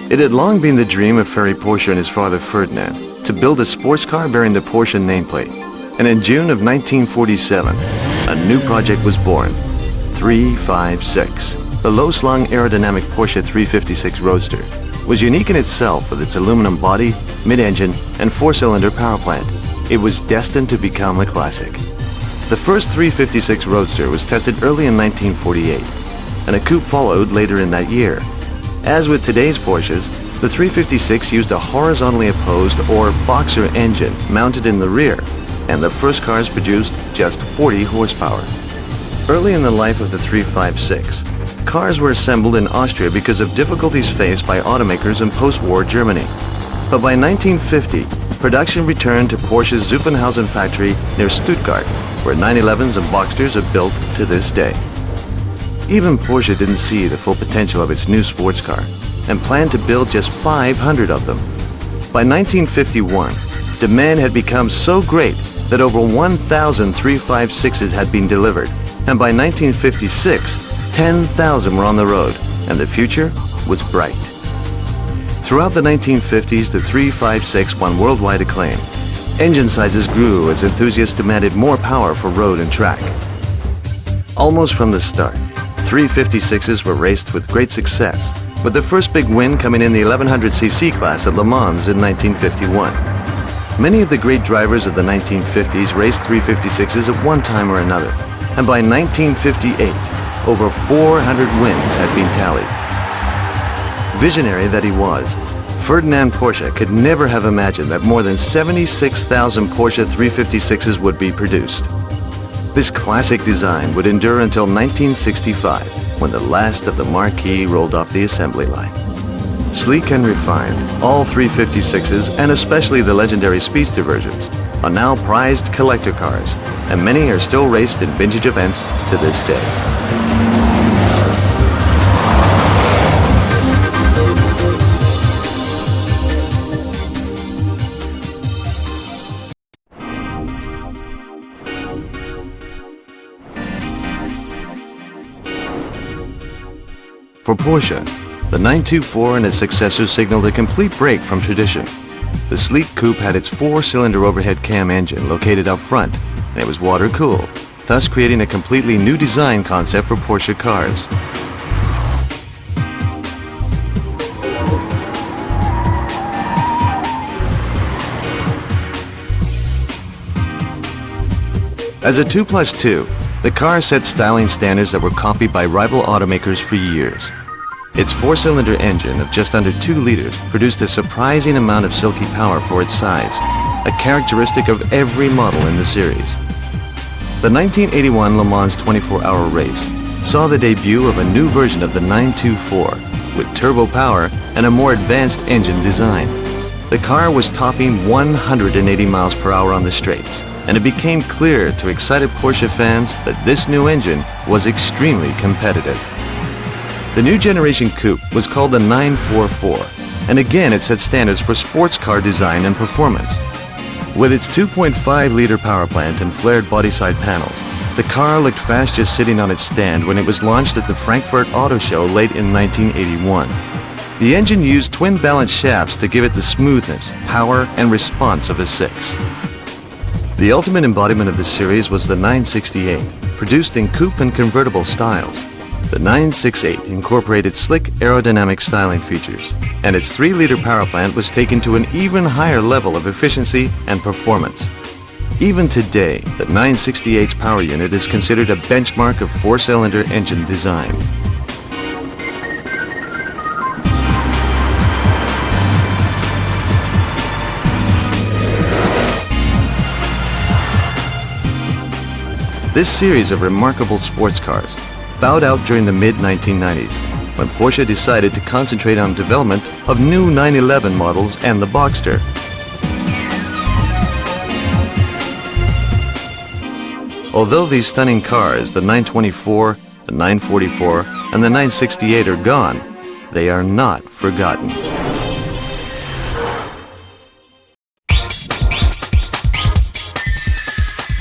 It had long been the dream of Ferry Porsche and his father Ferdinand to build a sports car bearing the Porsche nameplate. And in June of 1947, a new project was born, 356. The low-slung aerodynamic Porsche 356 Roadster was unique in itself with its aluminum body, mid-engine, and four-cylinder power plant. It was destined to become a classic. The first 356 Roadster was tested early in 1948, and a coupe followed later in that year. As with today's Porsches, the 356 used a horizontally opposed or boxer engine mounted in the rear, and the first cars produced just 40 horsepower. Early in the life of the 356, cars were assembled in Austria because of difficulties faced by automakers in post-war Germany. But by 1950, production returned to Porsche's Zuffenhausen factory near Stuttgart, where 911s and Boxsters are built to this day. Even Porsche didn't see the full potential of its new sports car and planned to build just 500 of them. By 1951, demand had become so great that over 1,000 356s had been delivered, and by 1956, 10,000 were on the road, and the future was bright. Throughout the 1950s, the 356 won worldwide acclaim. Engine sizes grew as enthusiasts demanded more power for road and track. Almost from the start, 356s were raced with great success, with the first big win coming in the 1100cc class at Le Mans in 1951. Many of the great drivers of the 1950s raced 356s at one time or another, and by 1958, over 400 wins had been tallied. Visionary that he was, Ferdinand Porsche could never have imagined that more than 76,000 Porsche 356s would be produced. This classic design would endure until 1965, when the last of the marquee rolled off the assembly line. Sleek and refined, all 356s, and especially the legendary Speedster versions, are now prized collector cars, and many are still raced in vintage events to this day. For Porsche, the 924 and its successors signaled a complete break from tradition. The sleek coupe had its four-cylinder overhead cam engine located up front, and it was water-cooled, thus creating a completely new design concept for Porsche cars. As a 2+2, the car set styling standards that were copied by rival automakers for years. Its four-cylinder engine of just under 2 liters produced a surprising amount of silky power for its size, a characteristic of every model in the series. The 1981 Le Mans 24-hour race saw the debut of a new version of the 924 with turbo power and a more advanced engine design. The car was topping 180 miles per hour on the straights, and it became clear to excited Porsche fans that this new engine was extremely competitive. The new generation coupe was called the 944, and again it set standards for sports car design and performance. With its 2.5-liter power plant and flared body-side panels, the car looked fast just sitting on its stand when it was launched at the Frankfurt Auto Show late in 1981. The engine used twin-balanced shafts to give it the smoothness, power, and response of a 6. The ultimate embodiment of the series was the 968, produced in coupe and convertible styles. The 968 incorporated slick aerodynamic styling features, and its 3-liter power plant was taken to an even higher level of efficiency and performance. Even today, the 968's power unit is considered a benchmark of four-cylinder engine design. This series of remarkable sports cars bowed out during the mid-1990s, when Porsche decided to concentrate on development of new 911 models and the Boxster. Although these stunning cars, the 924, the 944, and the 968 are gone, they are not forgotten.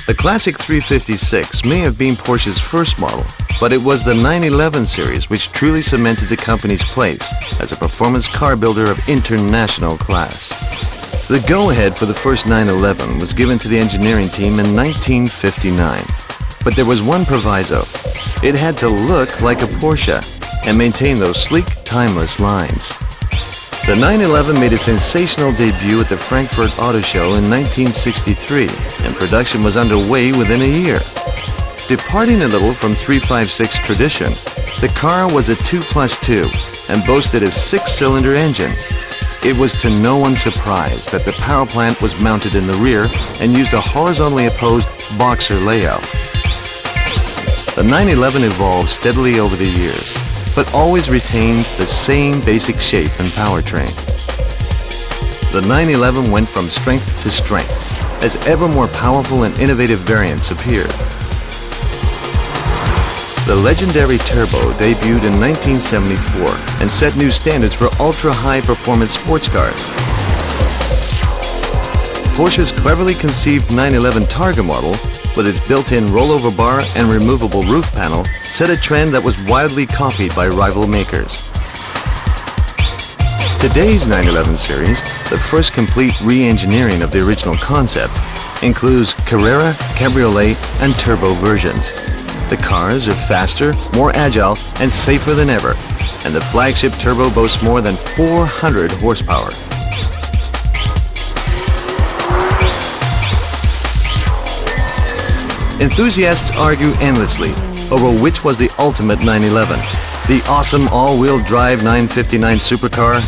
The classic 356 may have been Porsche's first model, But it was the 911 series which truly cemented the company's place as a performance car builder of international class. The go-ahead for the first 911 was given to the engineering team in 1959. But there was one proviso. It had to look like a Porsche and maintain those sleek, timeless lines. The 911 made a sensational debut at the Frankfurt Auto Show in 1963, and production was underway within a year. Departing a little from 356 tradition, the car was a 2+2 and boasted a 6-cylinder engine. It was to no one's surprise that the power plant was mounted in the rear and used a horizontally opposed boxer layout. The 911 evolved steadily over the years, but always retained the same basic shape and powertrain. The 911 went from strength to strength as ever more powerful and innovative variants appeared. The legendary Turbo debuted in 1974 and set new standards for ultra-high performance sports cars. Porsche's cleverly conceived 911 Targa model, with its built-in rollover bar and removable roof panel, set a trend that was widely copied by rival makers. Today's 911 series, the first complete re-engineering of the original concept, includes Carrera, Cabriolet, and Turbo versions. The cars are faster, more agile, and safer than ever, and the flagship Turbo boasts more than 400 horsepower. Enthusiasts argue endlessly over which was the ultimate 911, the awesome all-wheel drive 959 supercar,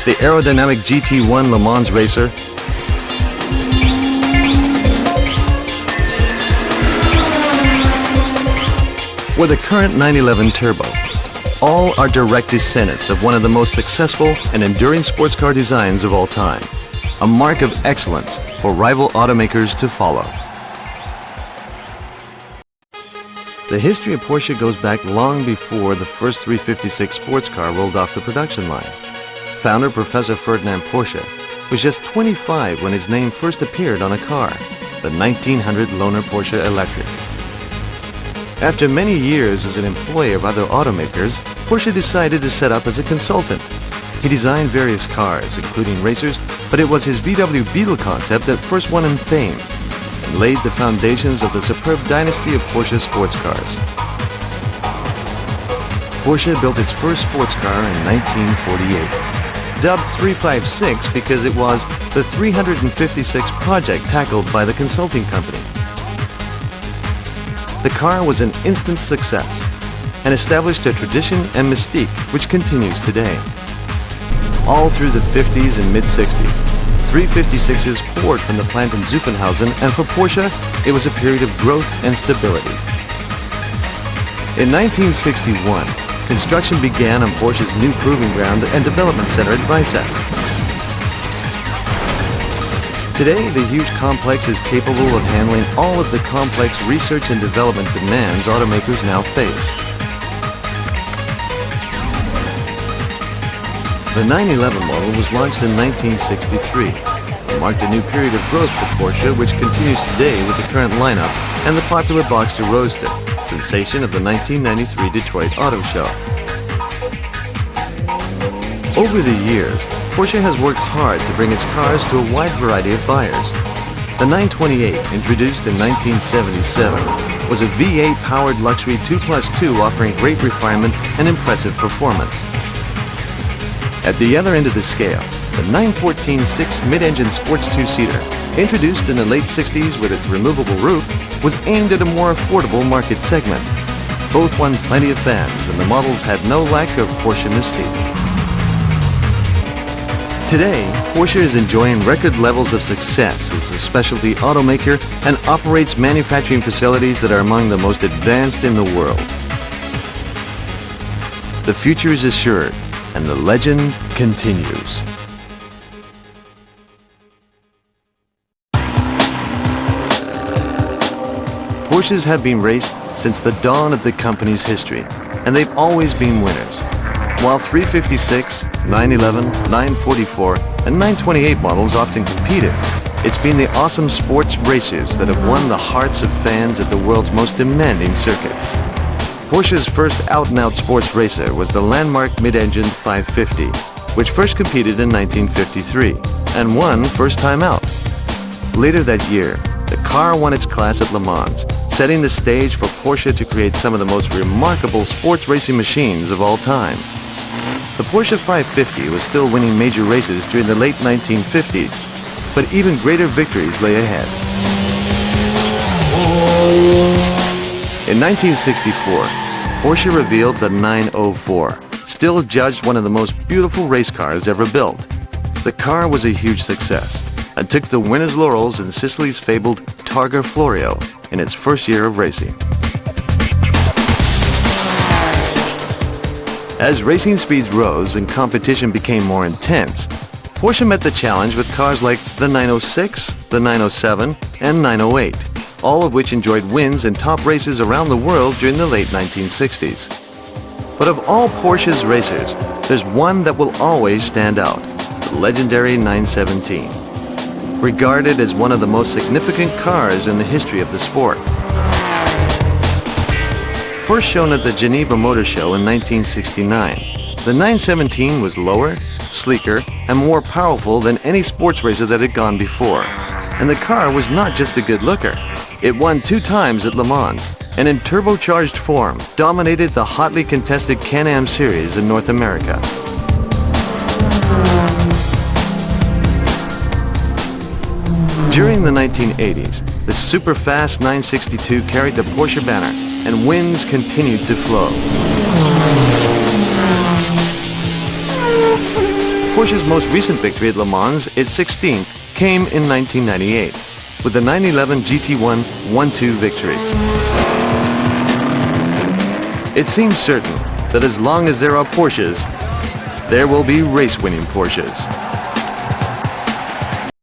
the aerodynamic GT1 Le Mans racer, or the current 911 Turbo. All are direct descendants of one of the most successful and enduring sports car designs of all time, a mark of excellence for rival automakers to follow. The history of Porsche goes back long before the first 356 sports car rolled off the production line. Founder Professor Ferdinand Porsche was just 25 when his name first appeared on a car, the 1900 Lohner Porsche Electric. After many years as an employee of other automakers, Porsche decided to set up as a consultant. He designed various cars, including racers, but it was his VW Beetle concept that first won him fame and laid the foundations of the superb dynasty of Porsche sports cars. Porsche built its first sports car in 1948, dubbed 356 because it was the 356th project tackled by the consulting company. The car was an instant success and established a tradition and mystique which continues today. All through the 50s and mid-60s, 356s poured from the plant in Zuffenhausen, and for Porsche, it was a period of growth and stability. In 1961, construction began on Porsche's new proving ground and development center at Weissach. Today, the huge complex is capable of handling all of the complex research and development demands automakers now face. The 911 model was launched in 1963 and marked a new period of growth for Porsche, which continues today with the current lineup and the popular Boxster Roadster, sensation of the 1993 Detroit Auto Show. Over the years, Porsche has worked hard to bring its cars to a wide variety of buyers. The 928, introduced in 1977, was a V8-powered luxury 2+2 offering great refinement and impressive performance. At the other end of the scale, the 914 6 mid-engine sports two-seater, introduced in the late 60s with its removable roof, was aimed at a more affordable market segment. Both won plenty of fans, and the models had no lack of Porsche mystique. Today, Porsche is enjoying record levels of success as a specialty automaker and operates manufacturing facilities that are among the most advanced in the world. The future is assured, and the legend continues. Porsches have been raced since the dawn of the company's history, and they've always been winners. While 356, 911, 944, and 928 models often competed, It's been the awesome sports racers that have won the hearts of fans at the world's most demanding circuits. Porsche's first out-and-out sports racer was the landmark mid-engine 550, which first competed in 1953 and won first time out. Later that year, the car won its class at Le Mans, setting the stage for Porsche to create some of the most remarkable sports racing machines of all time. The Porsche 550 was still winning major races during the late 1950s, but even greater victories lay ahead. In 1964, Porsche revealed the 904, still judged one of the most beautiful race cars ever built. The car was a huge success and took the winner's laurels in Sicily's fabled Targa Florio in its first year of racing. As racing speeds rose and competition became more intense, Porsche met the challenge with cars like the 906, the 907, and 908, all of which enjoyed wins in top races around the world during the late 1960s. But of all Porsche's racers, there's one that will always stand out, the legendary 917. Regarded as one of the most significant cars in the history of the sport. First shown at the Geneva Motor Show in 1969, the 917 was lower, sleeker, and more powerful than any sports racer that had gone before. And the car was not just a good looker. It won 2 times at Le Mans, and in turbocharged form, dominated the hotly contested Can-Am series in North America. During the 1980s, the super-fast 962 carried the Porsche banner, and wins continued to flow. Porsche's most recent victory at Le Mans, its 16th, came in 1998, with the 911 GT1 1-2 victory. It seems certain that as long as there are Porsches, there will be race-winning Porsches.